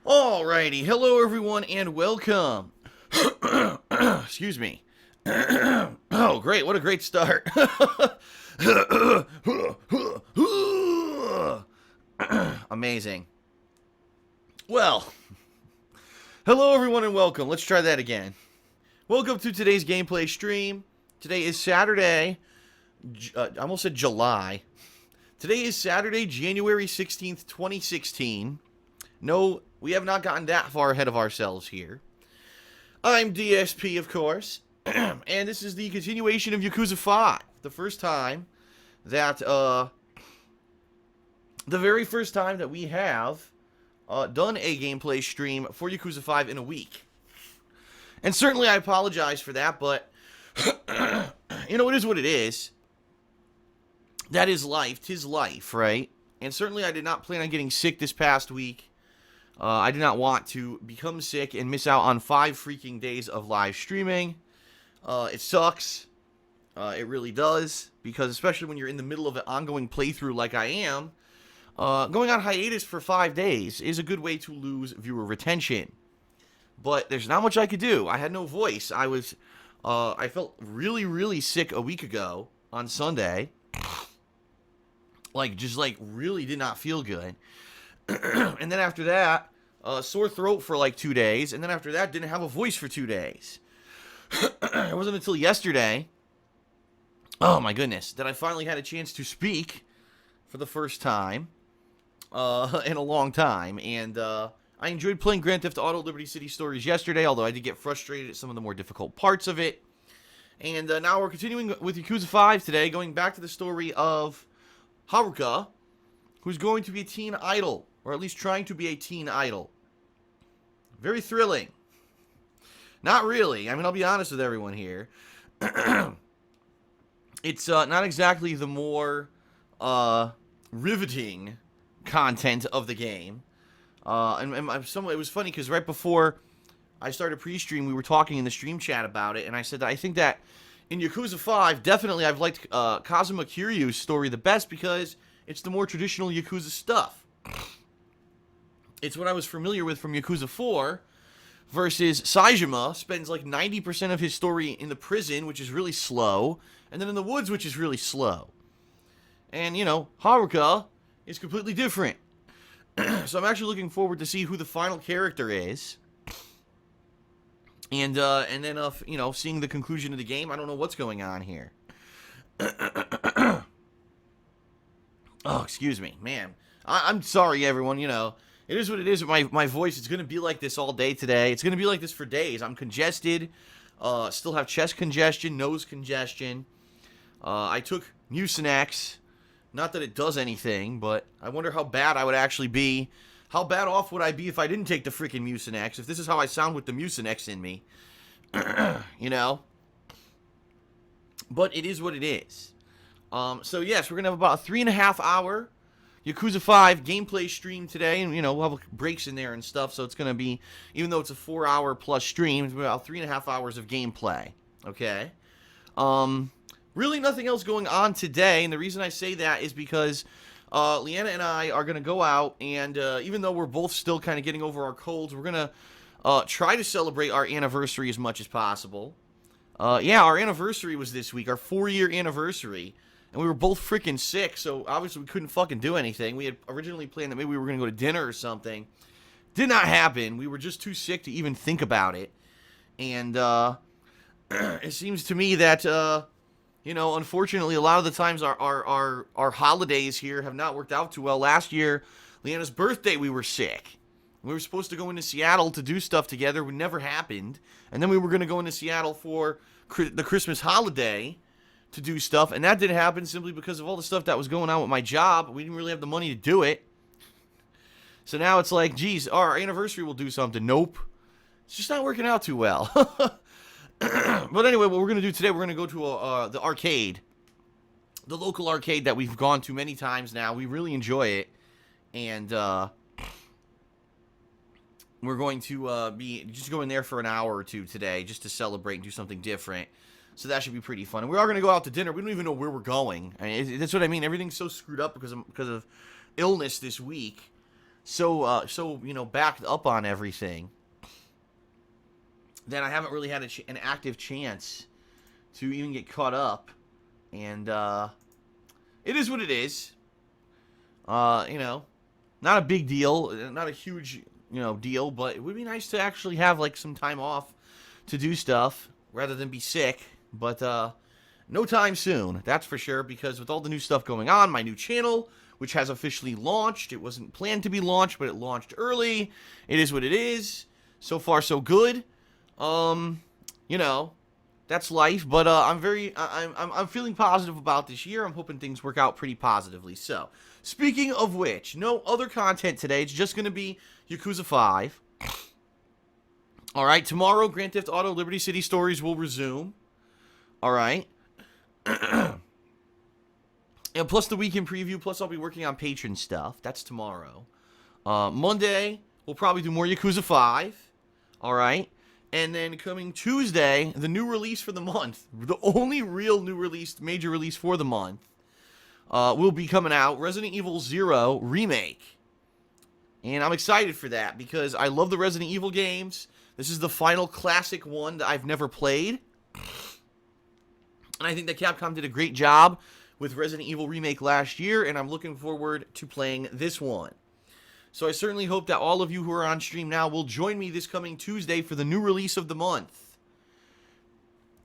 Alrighty, hello everyone and welcome. Excuse me. Oh, great, what a great start. Amazing. Well, hello everyone and welcome. Let's try that again. Welcome to today's gameplay stream. Today is Saturday. I almost said July. Today is Saturday, January 16th, 2016. No, we have not gotten that far ahead of ourselves here. I'm DSP, of course, and this is the continuation of Yakuza 5. The very first time that we have done a gameplay stream for Yakuza 5 in a week. And certainly I apologize for that, but, you know, it is what it is. That is life. 'Tis life, right? And certainly I did not plan on getting sick this past week. I did not want to become sick and miss out on 5 freaking days of live streaming. It sucks. It really does. Because especially when you're in the middle of an ongoing playthrough like I am, going on hiatus for 5 days is a good way to lose viewer retention. But there's not much I could do. I had no voice. I felt really, really sick a week ago on Sunday. Just really did not feel good. And then after that, sore throat for like 2 days. And then after that, didn't have a voice for 2 days. It wasn't until yesterday, oh my goodness, that I finally had a chance to speak for the first time in a long time. And I enjoyed playing Grand Theft Auto Liberty City Stories yesterday, although I did get frustrated at some of the more difficult parts of it. And now we're continuing with Yakuza 5 today, going back to the story of Haruka, who's going to be a teen idol, or at least trying to be a teen idol. Very thrilling. Not really. I mean, I'll be honest with everyone here. It's not exactly the more riveting content of the game. And it was funny because right before I started pre-stream, we were talking in the stream chat about it, and I said that I think that in Yakuza 5, definitely I've liked Kazuma Kiryu's story the best because it's the more traditional Yakuza stuff. It's what I was familiar with from Yakuza 4, versus Saejima spends like 90% of his story in the prison, which is really slow, and then in the woods, which is really slow. And, you know, Haruka is completely different. So I'm actually looking forward to see who the final character is. And then, you know, seeing the conclusion of the game, I don't know what's going on here. Oh, excuse me, man. I'm sorry, everyone, you know. It is what it is with my voice. It's going to be like this all day today. It's going to be like this for days. I'm congested. Still have chest congestion, nose congestion. I took Mucinex. Not that it does anything, but I wonder how bad I would actually be. How bad off would I be if I didn't take the freaking Mucinex? If this is how I sound with the Mucinex in me. You know? But it is what it is. So yes, we're going to have about a 3.5 hour Yakuza 5 gameplay stream today. And, you know, we'll have breaks in there and stuff. So it's going to be, even though it's a 4-hour plus stream, it's about 3.5 hours of gameplay. Okay? Really nothing else going on today. And the reason I say that is because Leanna and I are going to go out, and even though we're both still kind of getting over our colds, we're going to try to celebrate our anniversary as much as possible. Yeah, our anniversary was this week, our 4-year anniversary, and we were both freaking sick, so obviously we couldn't fucking do anything. We had originally planned that maybe we were going to go to dinner or something. Did not happen. We were just too sick to even think about it. And it seems to me that you know, unfortunately, a lot of the times our holidays here have not worked out too well. Last year, Leanna's birthday, we were sick. We were supposed to go into Seattle to do stuff together. It never happened. And then we were going to go into Seattle for the Christmas holiday to do stuff. And that didn't happen simply because of all the stuff that was going on with my job. We didn't really have the money to do it. So now it's like, geez, our anniversary will do something. Nope. It's just not working out too well. But anyway, what we're going to do today, we're going to go to the arcade. The local arcade that we've gone to many times now. We really enjoy it. And we're going to be just going there for an hour or two today just to celebrate and do something different. So that should be pretty fun. And we are going to go out to dinner. We don't even know where we're going. I mean, that's what I mean. Everything's so screwed up because of illness this week so backed up on everything that I haven't really had an active chance to even get caught up. And it is what it is. Not a big deal, not a huge deal, but it would be nice to actually have like some time off to do stuff rather than be sick. But no time soon, that's for sure, because with all the new stuff going on, my new channel, which has officially launched, it wasn't planned to be launched, but it launched early. It is what it is. So far, so good. That's life. But I'm feeling positive about this year. I'm hoping things work out pretty positively. So, speaking of which, no other content today. It's just going to be Yakuza 5. All right, tomorrow, Grand Theft Auto Liberty City Stories will resume. All right. And plus the weekend preview, plus I'll be working on patron stuff. That's tomorrow. Monday, we'll probably do more Yakuza 5. All right. And then coming Tuesday, the new release for the month, the only real new release, major release for the month, will be coming out, Resident Evil 0 Remake. And I'm excited for that because I love the Resident Evil games. This is the final classic one that I've never played. And I think that Capcom did a great job with Resident Evil Remake last year, and I'm looking forward to playing this one. So I certainly hope that all of you who are on stream now will join me this coming Tuesday for the new release of the month.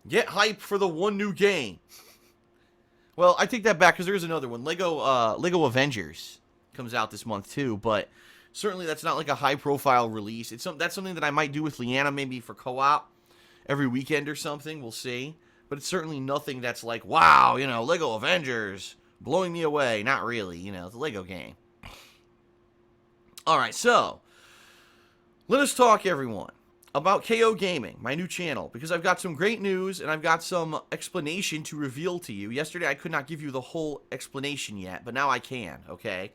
Get hype for the one new game. Well, I take that back because there's another one. Lego Avengers comes out this month too, but certainly that's not like a high-profile release. That's something that I might do with Leanna maybe for co-op every weekend or something. We'll see. But it's certainly nothing that's like, wow, Lego Avengers, blowing me away. Not really, it's a Lego game. All right, so let us talk, everyone, about KOGaming, my new channel, because I've got some great news and I've got some explanation to reveal to you. Yesterday, I could not give you the whole explanation yet, but now I can, okay?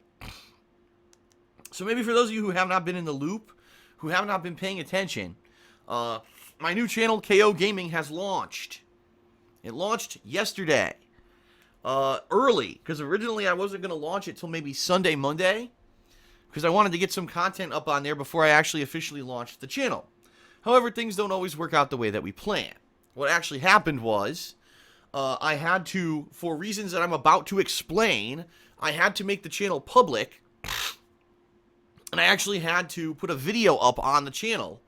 So maybe for those of you who have not been in the loop, who have not been paying attention, my new channel, KOGaming, has launched. It launched yesterday, early, because originally I wasn't going to launch it till maybe Sunday, Monday, because I wanted to get some content up on there before I actually officially launched the channel. However, things don't always work out the way that we plan. What actually happened was, I had to, for reasons that I'm about to explain, I had to make the channel public, and I actually had to put a video up on the channel,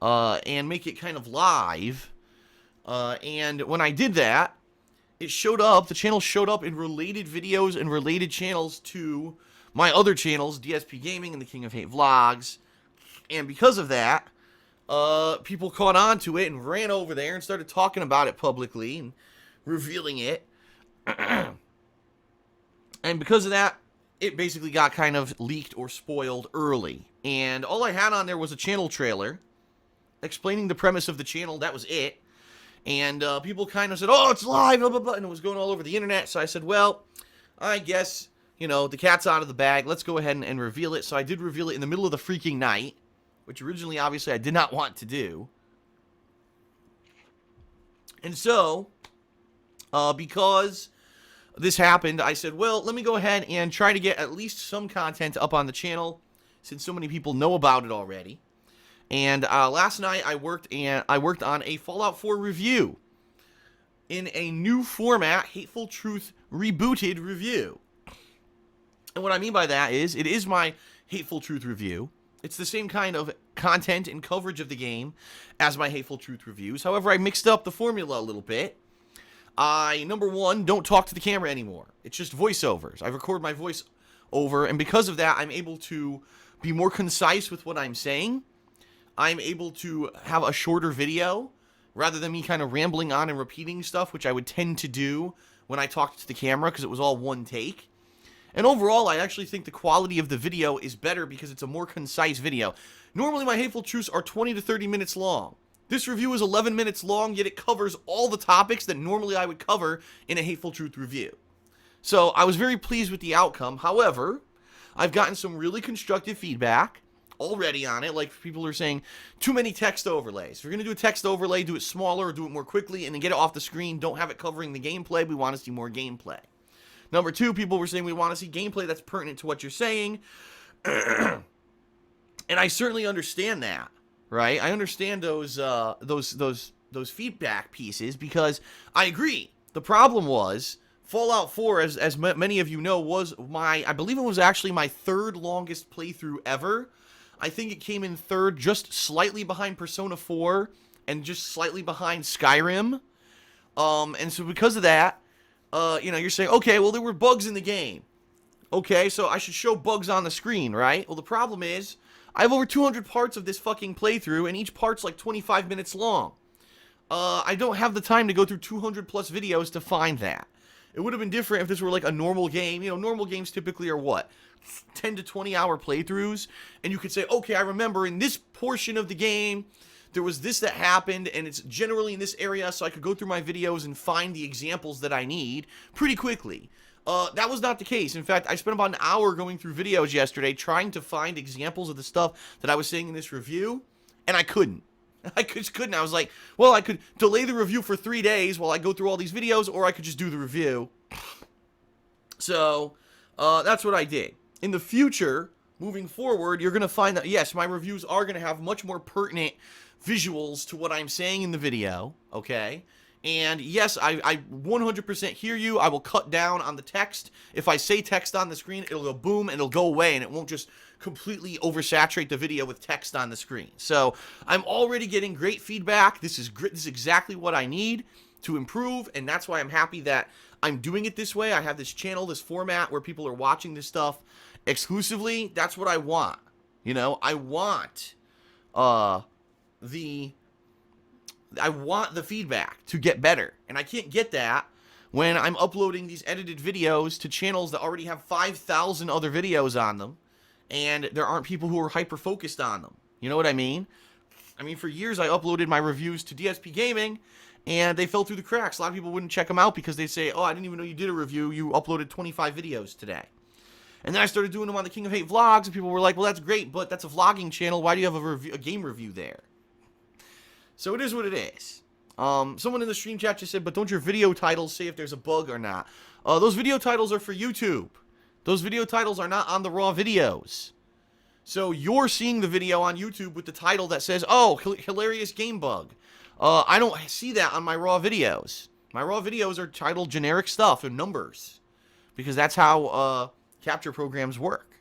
and make it kind of live. And when I did that, the channel showed up in related videos and related channels to my other channels, DSPGaming and the King of Hate Vlogs. And because of that, people caught on to it and ran over there and started talking about it publicly and revealing it. And because of that, it basically got kind of leaked or spoiled early. And all I had on there was a channel trailer explaining the premise of the channel. That was it. And people kind of said, oh, it's live, blah, blah, blah, and it was going all over the internet. So I said, well, I guess, the cat's out of the bag. Let's go ahead and reveal it. So I did reveal it in the middle of the freaking night, which originally, obviously, I did not want to do. And so, because this happened, I said, well, let me go ahead and try to get at least some content up on the channel, since so many people know about it already. And last night I worked on a Fallout 4 review in a new format, Hateful Truth Rebooted review. And what I mean by that is, it is my Hateful Truth review. It's the same kind of content and coverage of the game as my Hateful Truth reviews. However, I mixed up the formula a little bit. I, number one, don't talk to the camera anymore. It's just voiceovers. I record my voice over, and because of that, I'm able to be more concise with what I'm saying. I'm able to have a shorter video rather than me kind of rambling on and repeating stuff, which I would tend to do when I talked to the camera because it was all one take. And overall, I actually think the quality of the video is better because it's a more concise video. Normally, my Hateful Truths are 20 to 30 minutes long. This review is 11 minutes long, yet it covers all the topics that normally I would cover in a Hateful Truth review. So I was very pleased with the outcome. However, I've gotten some really constructive feedback already on it. Like, people are saying, too many text overlays. If you're going to do a text overlay, do it smaller or do it more quickly and then get it off the screen. Don't have it covering the gameplay. We want to see more gameplay. Number two, people were saying we want to see gameplay that's pertinent to what you're saying. And I certainly understand that, right? I understand those feedback pieces because I agree. The problem was Fallout 4, as many of you know, was I believe it was actually my third longest playthrough ever. I think it came in third, just slightly behind Persona 4 and just slightly behind Skyrim. And so because of that, you're saying, okay, well, there were bugs in the game. Okay, so I should show bugs on the screen, right? Well, the problem is, I have over 200 parts of this fucking playthrough, and each part's like 25 minutes long. I don't have the time to go through 200 plus videos to find that. It would have been different if this were like a normal game. Normal games typically are what? 10 to 20 hour playthroughs. And you could say, okay, I remember in this portion of the game, there was this that happened, and it's generally in this area, so I could go through my videos and find the examples that I need pretty quickly. That was not the case. In fact, I spent about an hour going through videos yesterday trying to find examples of the stuff that I was saying in this review, and I couldn't. I just couldn't. I was like, well, I could delay the review for 3 days while I go through all these videos, or I could just do the review. So, that's what I did. In the future, moving forward, you're going to find that, yes, my reviews are going to have much more pertinent visuals to what I'm saying in the video, okay? And yes, I 100% hear you. I will cut down on the text. If I say text on the screen, it'll go boom and it'll go away, and it won't just completely oversaturate the video with text on the screen. So I'm already getting great feedback. This is great. This is exactly what I need to improve, and that's why I'm happy that I'm doing it this way. I have this channel, this format where people are watching this stuff exclusively. That's what I want. I want the feedback to get better. And I can't get that when I'm uploading these edited videos to channels that already have 5,000 other videos on them, and there aren't people who are hyper-focused on them. You know what I mean? For years I uploaded my reviews to DSPGaming, and they fell through the cracks. A lot of people wouldn't check them out because they'd say, oh, I didn't even know you did a review. You uploaded 25 videos today. And then I started doing them on the King of Hate vlogs, and people were like, well, that's great, but that's a vlogging channel. Why do you have a game review there? So it is what it is. Someone in the stream chat just said, but don't your video titles say if there's a bug or not? Those video titles are for YouTube. Those video titles are not on the raw videos. So you're seeing the video on YouTube with the title that says, oh, hilarious game bug. I don't see that on my raw videos. My raw videos are titled generic stuff and numbers, because that's how capture programs work.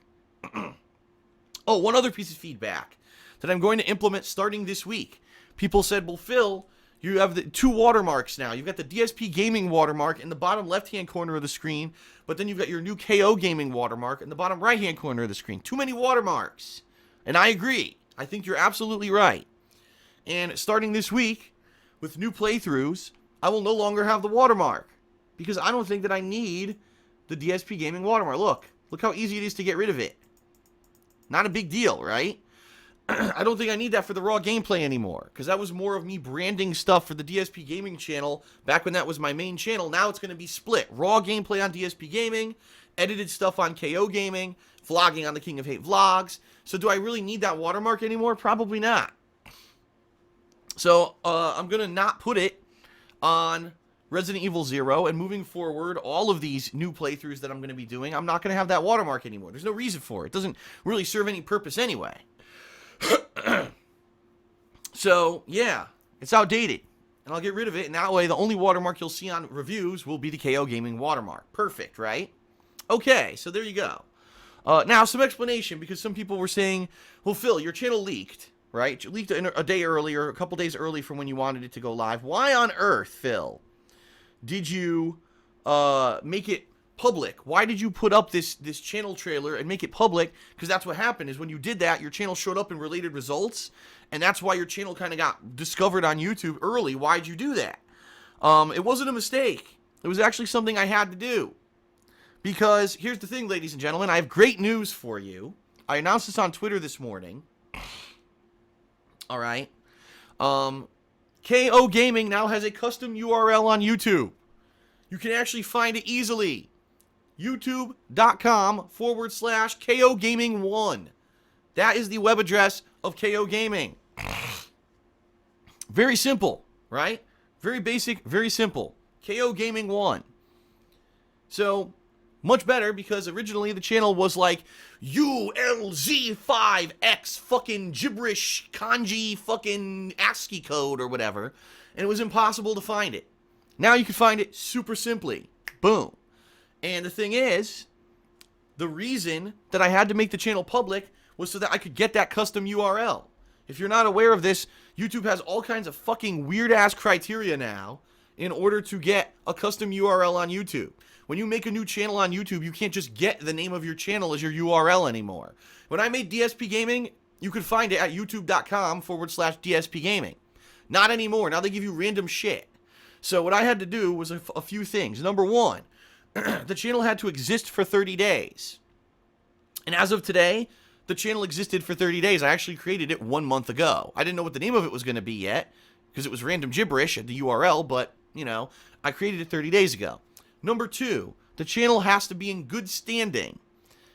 Oh, one other piece of feedback that I'm going to implement starting this week. People said, well, Phil, you have the 2 watermarks now. You've got the DSPGaming watermark in the bottom left-hand corner of the screen, but then you've got your new KOGaming watermark in the bottom right-hand corner of the screen. Too many watermarks. And I agree. I think you're absolutely right. And starting this week, with new playthroughs, I will no longer have the watermark, because I don't think that I need the DSPGaming watermark. Look how easy it is to get rid of it. Not a big deal, right? I don't think I need that for the raw gameplay anymore, because that was more of me branding stuff for the DSPGaming channel back when that was my main channel. Now it's going to be split. Raw gameplay on DSPGaming, edited stuff on KOGaming, vlogging on the King of Hate vlogs. So do I really need that watermark anymore? Probably not. So I'm going to not put it on Resident Evil 0, and moving forward, all of these new playthroughs that I'm going to be doing, I'm not going to have that watermark anymore. There's no reason for it. It doesn't really serve any purpose anyway. So, yeah, it's outdated, and I'll get rid of it, and that way the only watermark you'll see on reviews will be the KOGaming watermark. Perfect, right? Okay, so there you go. Now, some explanation, because some people were saying, well, Phil, your channel leaked, right? It leaked a day early, or a couple days early from when you wanted it to go live. Why on earth, Phil, did you make it public? Why did you put up this channel trailer and make it public? Because that's what happened, is when you did that, your channel showed up in related results, and that's why your channel kind of got discovered on YouTube early. Why'd you do that? It wasn't a mistake. It was actually something I had to do. Because here's the thing, ladies and gentlemen, I have great news for you. I announced this on Twitter this morning. All right. KOGaming now has a custom URL on YouTube. You can actually find it easily. youtube.com/KOGaming1. That is the web address of KOGaming. Very simple, right? Very basic, very simple. KOGaming1. So, Much better, because originally the channel was like ULZ5X fucking gibberish kanji fucking ASCII code or whatever, and it was impossible to find it. Now you can find it super simply. Boom. And the thing is, the reason that I had to make the channel public was so that I could get that custom URL. If you're not aware of this, YouTube has all kinds of fucking weird-ass criteria now in order to get a custom URL on YouTube. When you make a new channel on YouTube, you can't just get the name of your channel as your URL anymore. When I made DSPGaming, you could find it at youtube.com/DSPGaming. Not anymore. Now they give you random shit. So what I had to do was a few things. Number one, the channel had to exist for 30 days. And as of today, the channel existed for 30 days. I actually created it 1 month ago. I didn't know what the name of it was going to be yet, because it was random gibberish at the URL, but, you know, I created it 30 days ago. Number two, the channel has to be in good standing.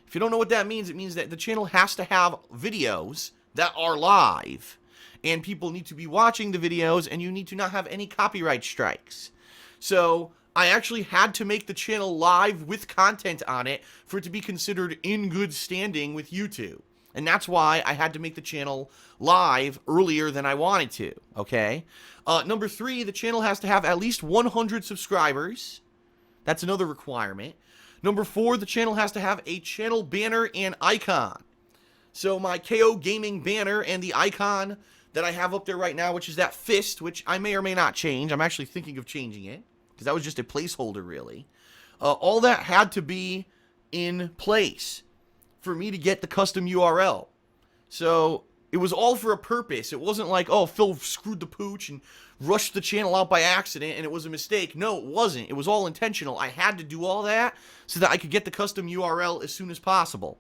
If you don't know what that means, it means that the channel has to have videos that are live. And people need to be watching the videos, and you need to not have any copyright strikes. So I actually had to make the channel live with content on it for it to be considered in good standing with YouTube. And that's why I had to make the channel live earlier than I wanted to, okay? Number three, the channel has to have at least 100 subscribers. That's another requirement. Number four, the channel has to have a channel banner and icon. So my KOGaming banner and the icon that I have up there right now, which is that fist, which I may or may not change. I'm actually thinking of changing it, because that was just a placeholder, really. All that had to be in place for me to get the custom URL. So it was all for a purpose. It wasn't like, oh, Phil screwed the pooch and rushed the channel out by accident and it was a mistake. No, it wasn't. It was all intentional. I had to do all that so that I could get the custom URL as soon as possible.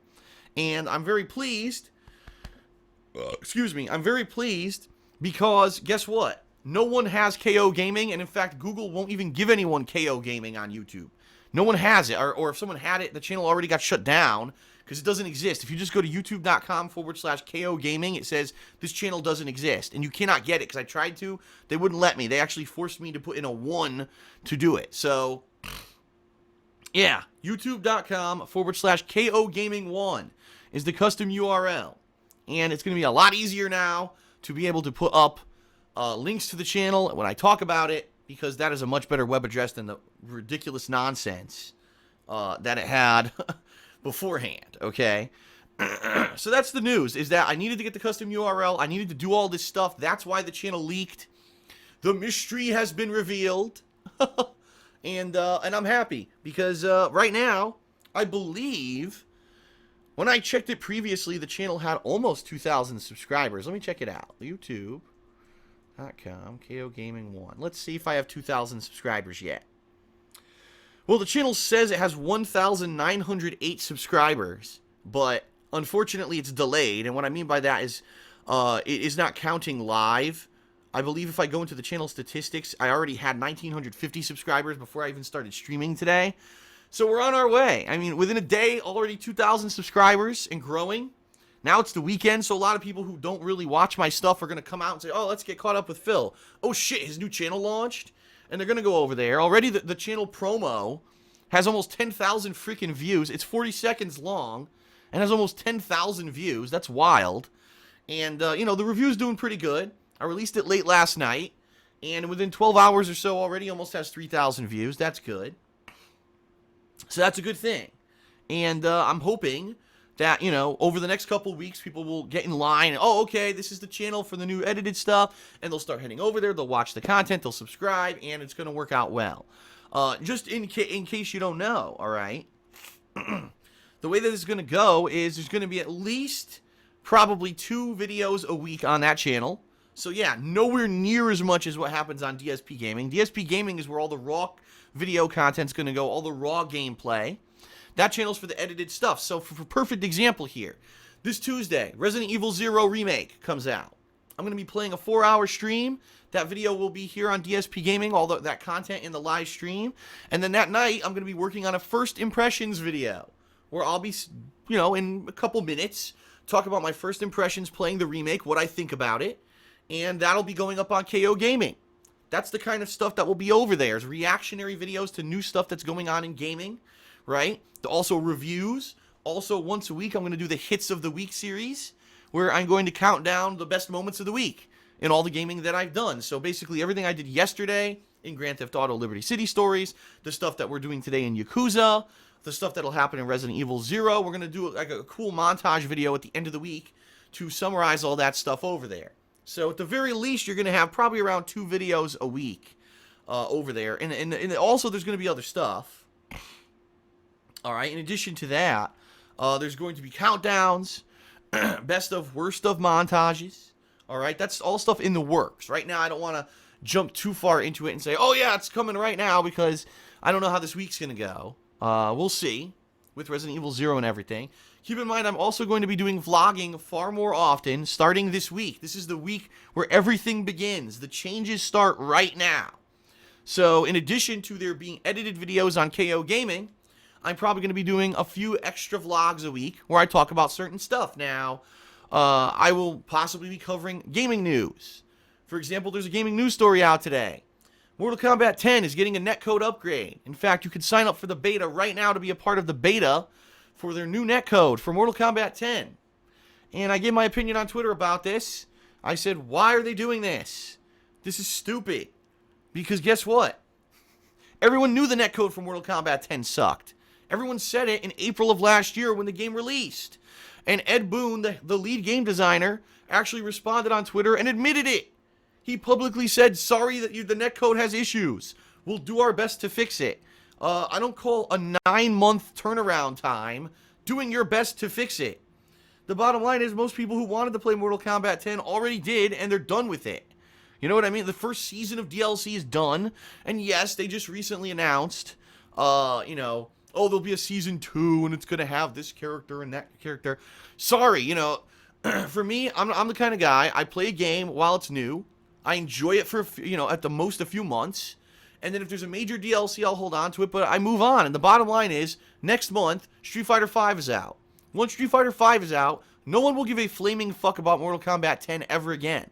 And I'm very pleased. I'm very pleased because guess what? No one has KOGaming, and in fact, Google won't even give anyone KOGaming on YouTube. No one has it, or if someone had it, the channel already got shut down because it doesn't exist. If you just go to youtube.com/KOGaming, it says this channel doesn't exist, and you cannot get it because I tried to. They wouldn't let me. They actually forced me to put in a 1 to do it. So, yeah, youtube.com/KOGaming1 is the custom URL, and it's going to be a lot easier now to be able to put up links to the channel when I talk about it, because that is a much better web address than the ridiculous nonsense that it had beforehand, okay? So that's the news, is that I needed to get the custom URL. I needed to do all this stuff. That's why the channel leaked. The mystery has been revealed. and I'm happy, because right now, I believe, when I checked it previously, the channel had almost 2,000 subscribers. Let me check it out. YouTube.com, KOGaming 1. Let's see if I have 2,000 subscribers yet. Well, the channel says it has 1,908 subscribers, but unfortunately it's delayed, and what I mean by that is it is not counting live. I believe if I go into the channel statistics, I already had 1,950 subscribers before I even started streaming today. So we're on our way. I mean, within a day, already 2,000 subscribers and growing. Now it's the weekend, so a lot of people who don't really watch my stuff are going to come out and say, oh, let's get caught up with Phil. Oh, shit, his new channel launched? And they're going to go over there. Already the channel promo has almost 10,000 freaking views. It's 40 seconds long and has almost 10,000 views. That's wild. And, you know, the review's doing pretty good. I released it late last night, and within 12 hours or so already almost has 3,000 views. That's good. So that's a good thing. And I'm hoping that, you know, over the next couple weeks, people will get in line. And, oh, okay, this is the channel for the new edited stuff. And they'll start heading over there. They'll watch the content. They'll subscribe. And it's going to work out well. Just in case you don't know, all right? The way that it's going to go is there's going to be at least probably 2 videos a week on that channel. So, yeah, nowhere near as much as what happens on DSPGaming. DSPGaming is where all the raw video content's going to go, all the raw gameplay. That channel's for the edited stuff. So, for perfect example here, this Tuesday, Resident Evil 0 Remake comes out. I'm going to be playing a 4-hour stream. That video will be here on DSPGaming, all that content in the live stream. And then that night, I'm going to be working on a first impressions video, where I'll be, you know, in a couple minutes, talk about my first impressions playing the remake, what I think about it. And that'll be going up on KOGaming. That's the kind of stuff that will be over there, is reactionary videos to new stuff that's going on in gaming. right? Also reviews. Also, once a week, I'm going to do the Hits of the Week series, where I'm going to count down the best moments of the week in all the gaming that I've done. So basically, everything I did yesterday in Grand Theft Auto Liberty City Stories, the stuff that we're doing today in Yakuza, the stuff that'll happen in Resident Evil 0. We're going to do like a cool montage video at the end of the week to summarize all that stuff over there. So at the very least, you're going to have probably around 2 videos a week over there. And also, there's going to be other stuff. All right, in addition to that, there's going to be countdowns, best of, worst of montages. All right, that's all stuff in the works. Right now, I don't want to jump too far into it and say, oh, yeah, it's coming right now, because I don't know how this week's going to go. We'll see with Resident Evil 0 and everything. Keep in mind, I'm also going to be doing vlogging far more often starting this week. This is the week where everything begins. The changes start right now. So in addition to there being edited videos on KOGaming, I'm probably going to be doing a few extra vlogs a week where I talk about certain stuff. Now, I will possibly be covering gaming news. For example, there's a gaming news story out today. Mortal Kombat 10 is getting a netcode upgrade. In fact, you can sign up for the beta right now to be a part of the beta for their new netcode for Mortal Kombat 10. And I gave my opinion on Twitter about this. I said, why are they doing this? This is stupid. Because guess what? Everyone knew the netcode for Mortal Kombat 10 sucked. Everyone said it in April of last year when the game released. And Ed Boon, the lead game designer, actually responded on Twitter and admitted it. He publicly said, sorry that the netcode has issues. We'll do our best to fix it. I don't call a 9-month turnaround time doing your best to fix it. The bottom line is most people who wanted to play Mortal Kombat 10 already did, and they're done with it. You know what I mean? The first season of DLC is done. And yes, they just recently announced, oh, there'll be a season 2 and it's going to have this character and that character. Sorry, for me, I'm the kind of guy, I play a game while it's new. I enjoy it for, at the most a few months. And then if there's a major DLC, I'll hold on to it, but I move on. And the bottom line is, next month, Street Fighter V is out. Once Street Fighter V is out, no one will give a flaming fuck about Mortal Kombat 10 ever again.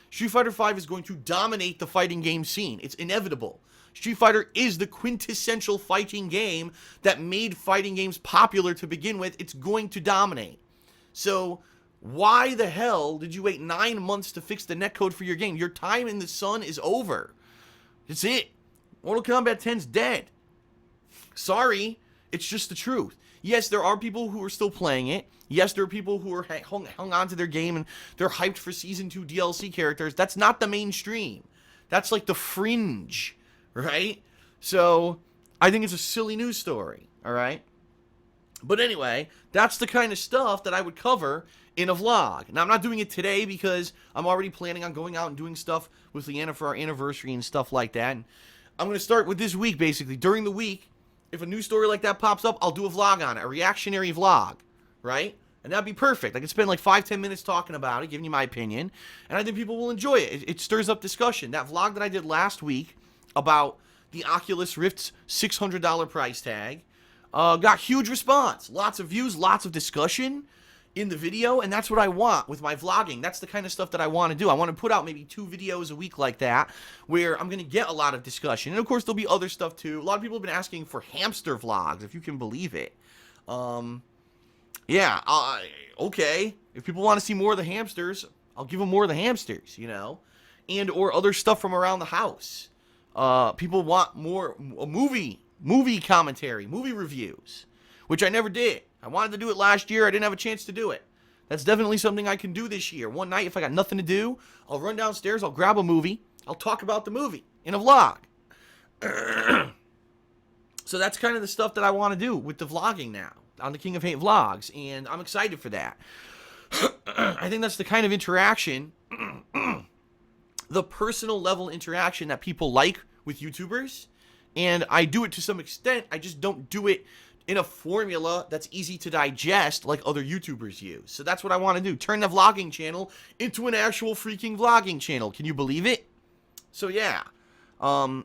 Street Fighter V is going to dominate the fighting game scene. It's inevitable. Street Fighter is the quintessential fighting game that made fighting games popular to begin with. It's going to dominate. So why the hell did you wait 9 months to fix the netcode for your game? Your time in the sun is over. That's it. Mortal Kombat 10's dead. Sorry, it's just the truth. Yes, there are people who are still playing it. Yes, there are people who are hung on to their game and they're hyped for Season 2 DLC characters. That's not the mainstream. That's like the fringe, right? So, I think it's a silly news story, all right? But anyway, that's the kind of stuff that I would cover in a vlog. Now, I'm not doing it today because I'm already planning on going out and doing stuff with Leanna for our anniversary and stuff like that. And I'm going to start with this week, basically. During the week, if a news story like that pops up, I'll do a vlog on it, a reactionary vlog, right? And that'd be perfect. I could spend like 5-10 minutes talking about it, giving you my opinion, and I think people will enjoy it. It stirs up discussion. That vlog that I did last week about the Oculus Rift's $600 price tag got huge response. Lots of views, lots of discussion in the video, and that's what I want with my vlogging. That's the kind of stuff that I want to do. I want to put out maybe 2 videos a week like that, where I'm going to get a lot of discussion. And of course, there'll be other stuff too. A lot of people have been asking for hamster vlogs, if you can believe it. Yeah, okay. If people want to see more of the hamsters, I'll give them more of the hamsters, and or other stuff from around the house. People want more movie commentary, movie reviews, which I never did. I wanted to do it last year. I didn't have a chance to do it. That's definitely something I can do this year. One night, if I got nothing to do, I'll run downstairs, I'll grab a movie, I'll talk about the movie in a vlog. So that's kind of the stuff that I want to do with the vlogging now on the King of Hate vlogs, and I'm excited for that. I think that's the kind of interaction, the personal level interaction that people like with YouTubers, and I do it to some extent. I just don't do it in a formula that's easy to digest like other YouTubers use. So that's what I want to do. Turn the vlogging channel into an actual freaking vlogging channel. Can you believe it? So yeah.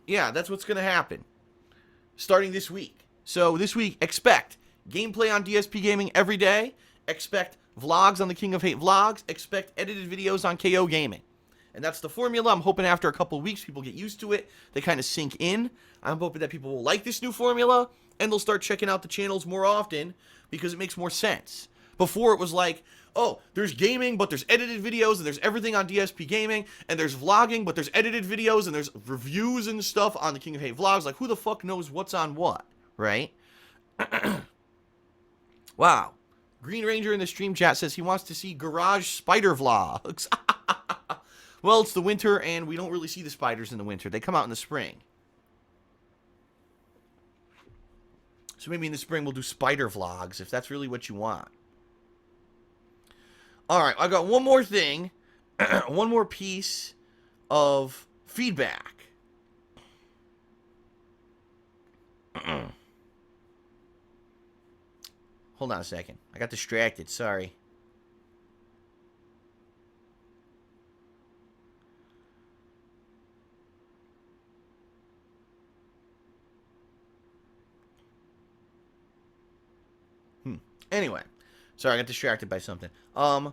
Yeah, that's what's going to happen. Starting this week. So this week, expect gameplay on DSPGaming every day. Expect vlogs on the King of Hate vlogs. Expect edited videos on KOGaming. And that's the formula. I'm hoping after a couple of weeks, people get used to it. They kind of sink in. I'm hoping that people will like this new formula. And they'll start checking out the channels more often because it makes more sense. Before it was like, oh, there's gaming, but there's edited videos, and there's everything on DSPGaming, and there's vlogging, but there's edited videos, and there's reviews and stuff on the King of Hate vlogs. Like, who the fuck knows what's on what, right? Wow. Green Ranger in the stream chat says he wants to see garage spider vlogs. Well, it's the winter, and we don't really see the spiders in the winter. They come out in the spring. So maybe in the spring we'll do spider vlogs, if that's really what you want. Alright, I got one more thing. One more piece of feedback. Hold on a second. I got distracted. Sorry. Anyway. Sorry, I got distracted by something. One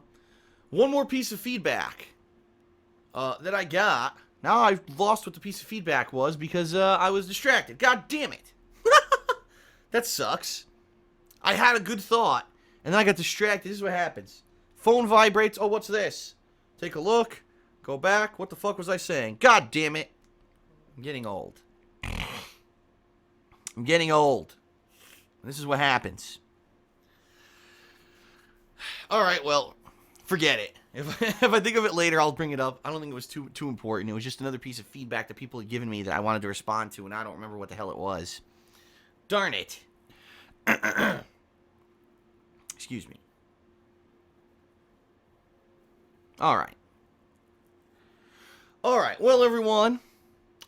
more piece of feedback that I got. Now I've lost what the piece of feedback was because I was distracted. God damn it. That sucks. I had a good thought, and then I got distracted. This is what happens. Phone vibrates. Oh, what's this? Take a look. Go back. What the fuck was I saying? God damn it. I'm getting old. I'm getting old. This is what happens. Alright, well, forget it. If I think of it later, I'll bring it up. I don't think it was too important. It was just another piece of feedback that people had given me that I wanted to respond to, and I don't remember what the hell it was. Darn it. Excuse me. Alright. Alright, well, everyone,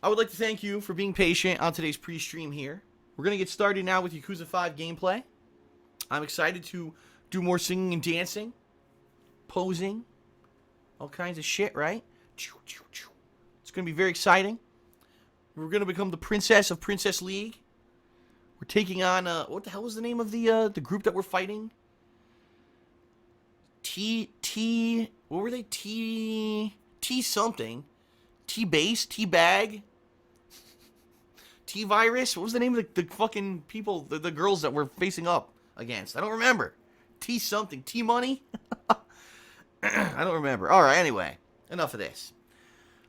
I would like to thank you for being patient on today's pre-stream here. We're going to get started now with Yakuza 5 gameplay. I'm excited to do more singing and dancing, posing, all kinds of shit, right? It's going to be very exciting. We're going to become the princess of Princess League. We're taking on, what the hell was the name of the group that we're fighting? What were they? T something. T-base? T-bag? T-virus? What was the name of the fucking people, the girls that we're facing up against? I don't remember. T something. T money? I don't remember. Alright, anyway. Enough of this.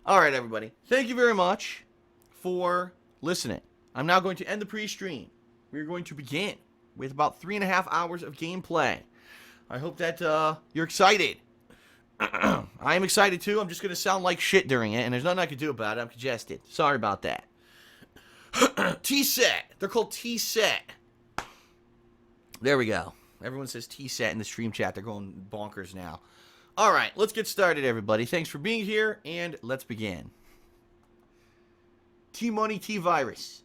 Alright, everybody. Thank you very much for listening. I'm now going to end the pre-stream. We're going to begin with about 3.5 hours of gameplay. I hope that you're excited. I am excited too. I'm just going to sound like shit during it, and there's nothing I can do about it. I'm congested. Sorry about that. T-set. They're called T-set. There we go. Everyone says T-set in the stream chat. They're going bonkers now. All right, let's get started, everybody. Thanks for being here, and let's begin. T-money, T-virus.